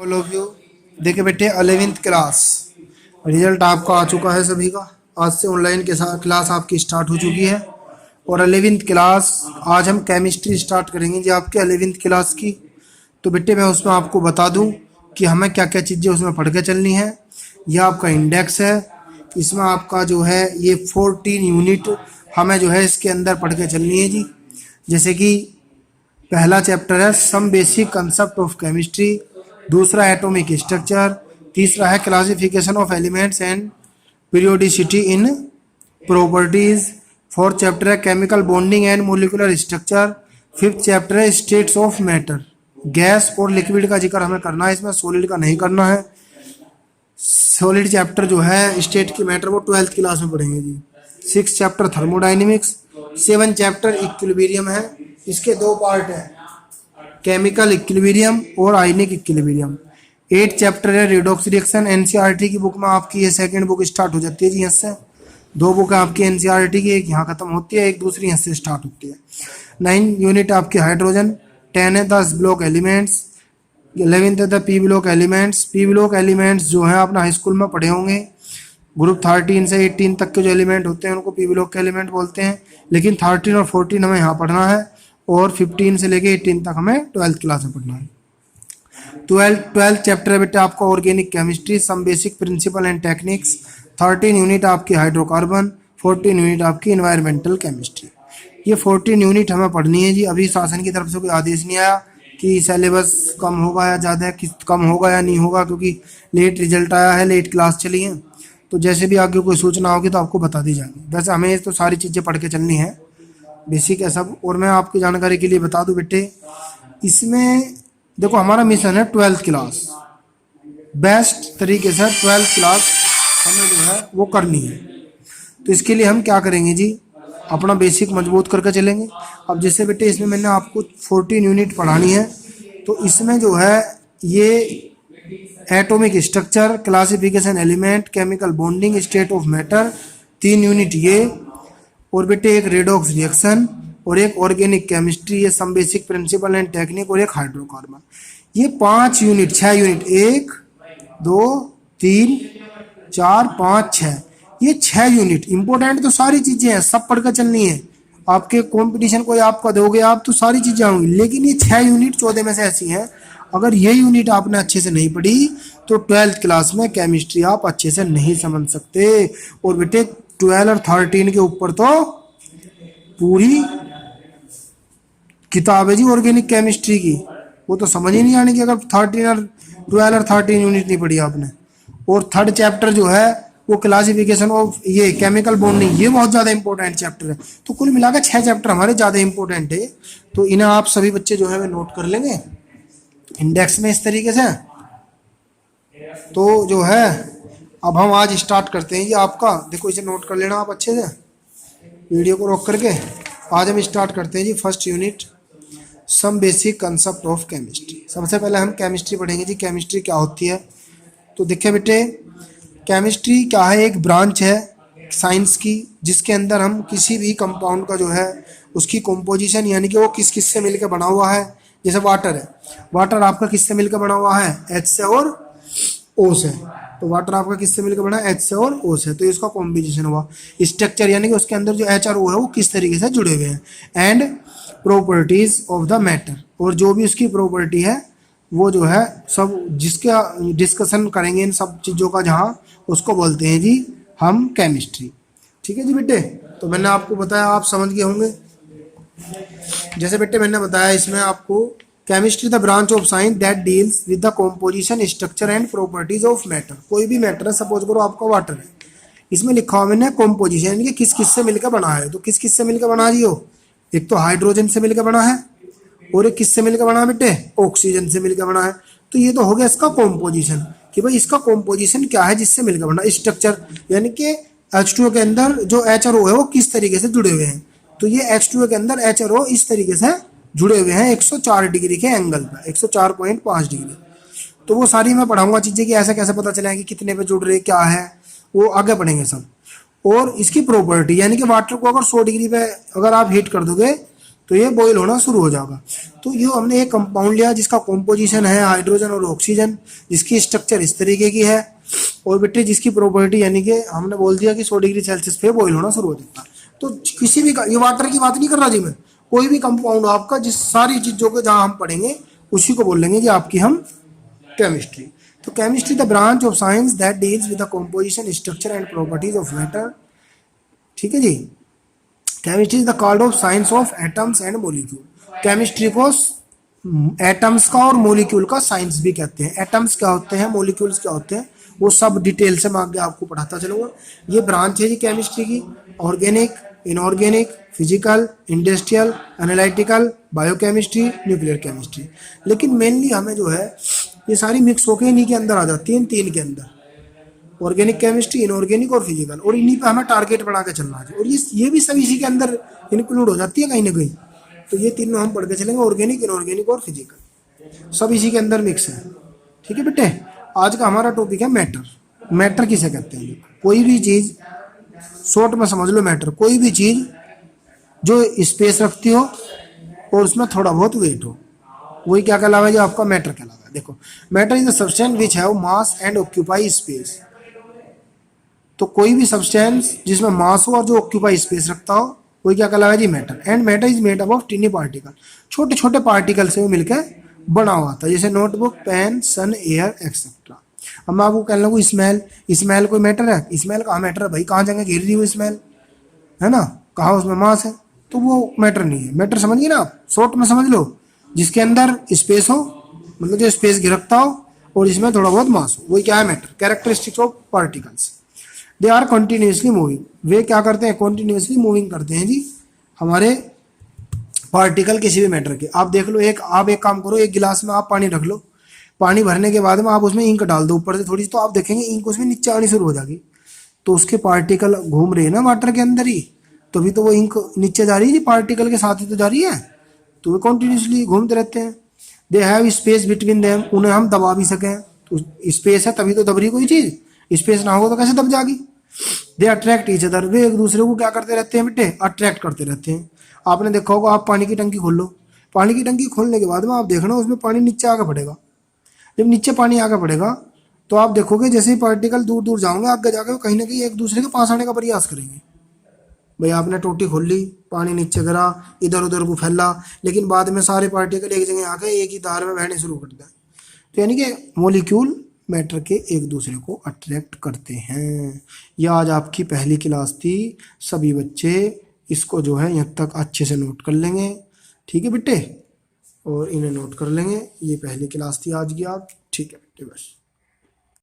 All of you. देखिए बेटे 11th class result आपका आ चुका है सभी का। आज से ऑनलाइन के साथ क्लास आपकी स्टार्ट हो चुकी है और 11th क्लास आज हम केमिस्ट्री स्टार्ट करेंगे जी आपके 11th क्लास की। तो बेटे मैं उसमें आपको बता दूं कि हमें क्या क्या चीज़ें उसमें पढ़ के चलनी है। यह आपका इंडेक्स है, इसमें आपका जो है ये 14 यूनिट हमें जो है इसके अंदर पढ़ के चलनी है जी। जैसे कि पहला चैप्टर है some basic concept of chemistry, दूसरा एटॉमिक स्ट्रक्चर, तीसरा है classification of elements and periodicity in properties, fourth chapter है chemical bonding and molecular structure, fifth chapter है स्टेट्स ऑफ मैटर। गैस और लिक्विड का जिक्र हमें करना है, इसमें सॉलिड का नहीं करना है। सॉलिड चैप्टर जो है स्टेट की मैटर वो 12th क्लास में पढ़ेंगे जी। Six chapter thermodynamics, 7 chapter equilibrium है, इसके 2 पार्ट है केमिकल इक्विलिब्रियम और आयनिक इक्विलिब्रियम। 8 चैप्टर है रिडॉक्स रिएक्शन। एनसीईआरटी की बुक में आपकी ये सेकंड बुक स्टार्ट हो जाती है जी यहाँ से। 2 बुक है आपकी एनसीईआरटी की, एक यहाँ खत्म होती है, एक दूसरी यहाँ से स्टार्ट होती है। 9 यूनिट आपके हाइड्रोजन, 10 है 10 ब्लॉक एलिमेंट्स, 11th है the P block elements. P block elements जो है अपना हाई स्कूल में पढ़े होंगे। ग्रुप 13 से 18 तक के जो एलिमेंट होते हैं उनको पी ब्लॉक के एलिमेंट बोलते हैं, लेकिन 13 और 14 हमें यहाँ पढ़ना है और 15 से लेके 18 तक हमें 12th क्लास में पढ़ना है। 12th चैप्टर है बेटा आपका organic chemistry, some basic principle and techniques. 13 unit आपकी हाइड्रोकार्बन, 14 यूनिट आपकी इन्वायरमेंटल केमिस्ट्री। ये 14 यूनिट हमें पढ़नी है जी। अभी शासन की तरफ से कोई आदेश नहीं आया कि सिलेबस कम होगा या ज़्यादा कम होगा या नहीं होगा, क्योंकि लेट रिजल्ट आया है, लेट क्लास चली है। तो जैसे भी आगे कोई सूचना होगी तो आपको बता दी जाएगी। वैसे हमें तो सारी चीज़ें पढ़ के चलनी है, बेसिक है सब। और मैं आपकी जानकारी के लिए बता दूं बेटे, इसमें देखो हमारा मिशन है 12th क्लास, बेस्ट तरीके से 12th क्लास हमें जो है वो करनी है। तो इसके लिए हम क्या करेंगे जी, अपना बेसिक मजबूत करके चलेंगे। अब जैसे बेटे इसमें मैंने आपको 14 यूनिट पढ़ानी है, तो इसमें जो है ये atomic structure, classification element, chemical bonding, state of matter, 3 unit ये, और बेटे एक रेडॉक्स रिएक्शन और एक ऑर्गेनिक केमिस्ट्री, ये some basic principle and technique और एक हाइड्रोकार्बन। ये 5 यूनिट 6 यूनिट 1 2 3 4 5 6, ये 6 यूनिट इंपॉर्टेंट तो सारी चीजें हैं, सब पढ़कर चलनी है। आपके कंपटीशन कोई आपका दोगे आप तो सारी चीजें होंगी, लेकिन ये 6 यूनिट 14 में से ऐसी हैं, अगर ये यूनिट आपने अच्छे से नहीं पढ़ी तो 12th क्लास में केमिस्ट्री आप अच्छे से नहीं समझ सकते। और बेटे 12 और 13 के ऊपर तो पूरी किताब है जी ऑर्गेनिक केमिस्ट्री की, वो तो समझ ही नहीं आने की अगर 12 और 13 यूनिट नहीं पढ़ी आपने। और 3rd चैप्टर जो है वो क्लासिफिकेशन ऑफ ये केमिकल बॉन्डिंग, ये बहुत ज़्यादा इंपॉर्टेंट चैप्टर है। तो कुल मिलाकर 6 चैप्टर हमारे ज़्यादा इंपॉर्टेंट है, तो इन्हें आप सभी बच्चे जो है वे नोट कर लेंगे इंडेक्स में इस तरीके से। तो जो है अब हम आज स्टार्ट करते हैं ये आपका, देखो इसे नोट कर लेना आप अच्छे से, वीडियो को रोक करके। आज हम स्टार्ट करते हैं जी first unit some basic concept of chemistry. सबसे पहले हम केमिस्ट्री पढ़ेंगे जी, केमिस्ट्री क्या होती है। तो देखिए बेटे केमिस्ट्री क्या है, एक ब्रांच है साइंस की जिसके अंदर हम किसी भी कंपाउंड का जो है उसकी कंपोजिशन, यानी कि वो किस किस से मिलकर बना हुआ है। जैसे वाटर है, वाटर आपका किससे मिलकर बना हुआ है, H से और O से। तो वाटर आपका किससे मिलकर बना है, H से और O से, तो इसका कॉम्बिनेशन हुआ। स्ट्रक्चर यानी कि उसके अंदर जो H और O है वो किस तरीके से जुड़े हुए हैं। And properties of the matter, और जो भी उसकी प्रॉपर्टी है वो जो है सब जिसका डिस्कशन करेंगे इन सब चीज़ों का, जहाँ उसको बोलते हैं जी हम केमिस्ट्री। ठीक है जी बेटे, तो मैंने आपको बताया, आप समझ गए होंगे। जैसे बेटे मैंने बताया इसमें आपको chemistry the branch of science that deals with the composition, structure and properties of matter. कोई भी मैटर है, सपोज करो आपका वाटर है, इसमें लिखा हुआ मैंने कॉम्पोजिशन, यानी कि किस किस से मिलकर बना है। तो किस किस से मिलकर बना जी हो, एक तो हाइड्रोजन से मिलकर बना है, और एक किससे मिलकर बना है बेटे, ऑक्सीजन से मिलकर बना है। तो ये तो हो गया इसका कॉम्पोजिशन, कि भाई इसका कॉम्पोजिशन क्या है जिससे मिलकर बना। स्ट्रक्चर यानी कि H2O के अंदर जो H और O है वो किस तरीके से जुड़े हुए हैं। तो ये H2O के अंदर H और O इस तरीके से जुड़े हुए हैं 104 डिग्री के एंगल पर, 104.5 डिग्री। तो वो सारी मैं पढ़ाऊंगा चीज़ें कि ऐसा कैसे पता चला कि कितने पे जुड़ रहे क्या है, वो आगे पढ़ेंगे सब। और इसकी प्रॉपर्टी यानी कि वाटर को अगर 100 डिग्री पे अगर आप हीट कर दोगे तो ये बॉईल होना शुरू हो जाएगा। तो ये हमने एक कंपाउंड लिया जिसका कॉम्पोजिशन है हाइड्रोजन और ऑक्सीजन, जिसकी स्ट्रक्चर इस तरीके की है, और बेटे जिसकी प्रॉपर्टी यानी कि हमने बोल दिया कि 100 डिग्री सेल्सियस पे बॉईल होना शुरू हो जाता है। तो किसी भी ये वाटर की बात नहीं कर रहा जी मैं, कोई भी कंपाउंड आपका जिस सारी चीजों को जहां हम पढ़ेंगे उसी को बोल लेंगे कि आपकी हम केमिस्ट्री। तो chemistry the branch of science that deals with the composition structure and properties of matter. ठीक है जी। Chemistry is the called of science of atoms and molecule. Chemistry को एटम्स का और मॉलिक्यूल का साइंस भी कहते हैं। एटम्स क्या होते हैं, मॉलिक्यूल्स क्या होते हैं, वो सब डिटेल से मैं आगे आपको पढ़ाता चलूंगा। ये ब्रांच है जी केमिस्ट्री की, organic, inorganic, physical, industrial, analytical, biochemistry, nuclear chemistry. लेकिन मेनली हमें जो है ये सारी मिक्स होकर इन्हीं के अंदर आ जाती है, इन तीन के अंदर, ऑर्गेनिक केमिस्ट्री, इनऑर्गेनिक और फिजिकल, और इन्हीं पे हमें टारगेट बना के चलना है। और ये भी सब इसी के अंदर इंक्लूड हो जाती है कहीं ना कहीं। तो ये तीनों हम पढ़ के चलेंगे, ऑर्गेनिक, इनऑर्गेनिक और फिजिकल, सब इसी के अंदर मिक्स है। ठीक है बेटे। आज का हमारा टॉपिक है मैटर। मैटर किसे कहते हैं? कोई भी चीज, शॉर्ट में समझ लो, मैटर कोई भी चीज जो स्पेस रखती हो और उसमें थोड़ा बहुत वेट हो, वही क्या कहलावा है? जो आपका मैटर कहलावा है। देखो, matter is the substance which have mass and occupy space. तो कोई भी सब्सटेंस जिसमें मास हो और जो ऑक्यूपाई स्पेस रखता हो, वही क्या कहलावा है जी? Matter. And matter is made up of tiny particle. छोटे छोटे पार्टिकल से वो मिलकर बना हुआ था, जैसे नोटबुक, पेन, सन, एयर एक्सेट्रा। अब मैं आपको कहने लगूँ स्मेल, स्मेल कोई मैटर है? स्मेल कहाँ मैटर है भाई? कहाँ जगह घेर रही हो स्मेल, है ना, कहाँ उसमें मास है, तो वो मैटर नहीं है। मैटर समझिए ना आप, शॉर्ट में समझ लो, जिसके अंदर स्पेस हो, मतलब जो स्पेस घिरकता हो और इसमें थोड़ा बहुत मास हो, वही क्या है? Matter. Characteristics of particles, they are continuously moving. वे क्या करते हैं? कंटिन्यूसली मूविंग करते हैं जी हमारे पार्टिकल किसी भी मैटर के। आप देख लो, आप एक काम करो, एक गिलास में आप पानी रख लो, पानी भरने के बाद में आप उसमें इंक डाल दो ऊपर से थोड़ी सी, तो आप देखेंगे इंक उसमें नीचे आनी शुरू हो जाएगी। तो उसके पार्टिकल घूम रहे हैं ना वाटर के अंदर ही, तभी तो वो इंक नीचे जा रही है जी, पार्टिकल के साथ ही तो जा रही है। तो वो कंटिन्यूसली घूमते रहते हैं। They have space between them, उन्हें हम दबा भी सकें, तो स्पेस है तभी तो दब रही कोई चीज, स्पेस ना होगा तो कैसे दब जाएगी। दे अट्रैक्ट ईच अदर, वे एक दूसरे को क्या करते रहते हैं बेटे? अट्रैक्ट करते रहते हैं। आपने देखा होगा, आप पानी की टंकी खोल लो, पानी की टंकी खोलने के बाद में आप देखना उसमें पानी नीचे आगे पड़ेगा। जब नीचे पानी आगे पड़ेगा तो आप देखोगे जैसे ही पार्टिकल दूर दूर जाओगे आगे जाके वो कहीं ना कहीं एक दूसरे के पास आने का प्रयास करेंगे। भाई आपने टोटी खोल ली, पानी नीचे गिरा, इधर उधर को फैला, लेकिन बाद में सारे पार्टिकल एक जगह आके एक ही तार में बहने शुरू कर दें। तो यानी कि मॉलिक्यूल मैटर के एक दूसरे को अट्रैक्ट करते हैं। यह आज आपकी पहली क्लास थी। सभी बच्चे इसको जो है यहाँ तक अच्छे से नोट कर लेंगे। ठीक है बेटे, और इन्हें नोट कर लेंगे। ये पहली क्लास थी आज की आप। ठीक है बेटे, बस।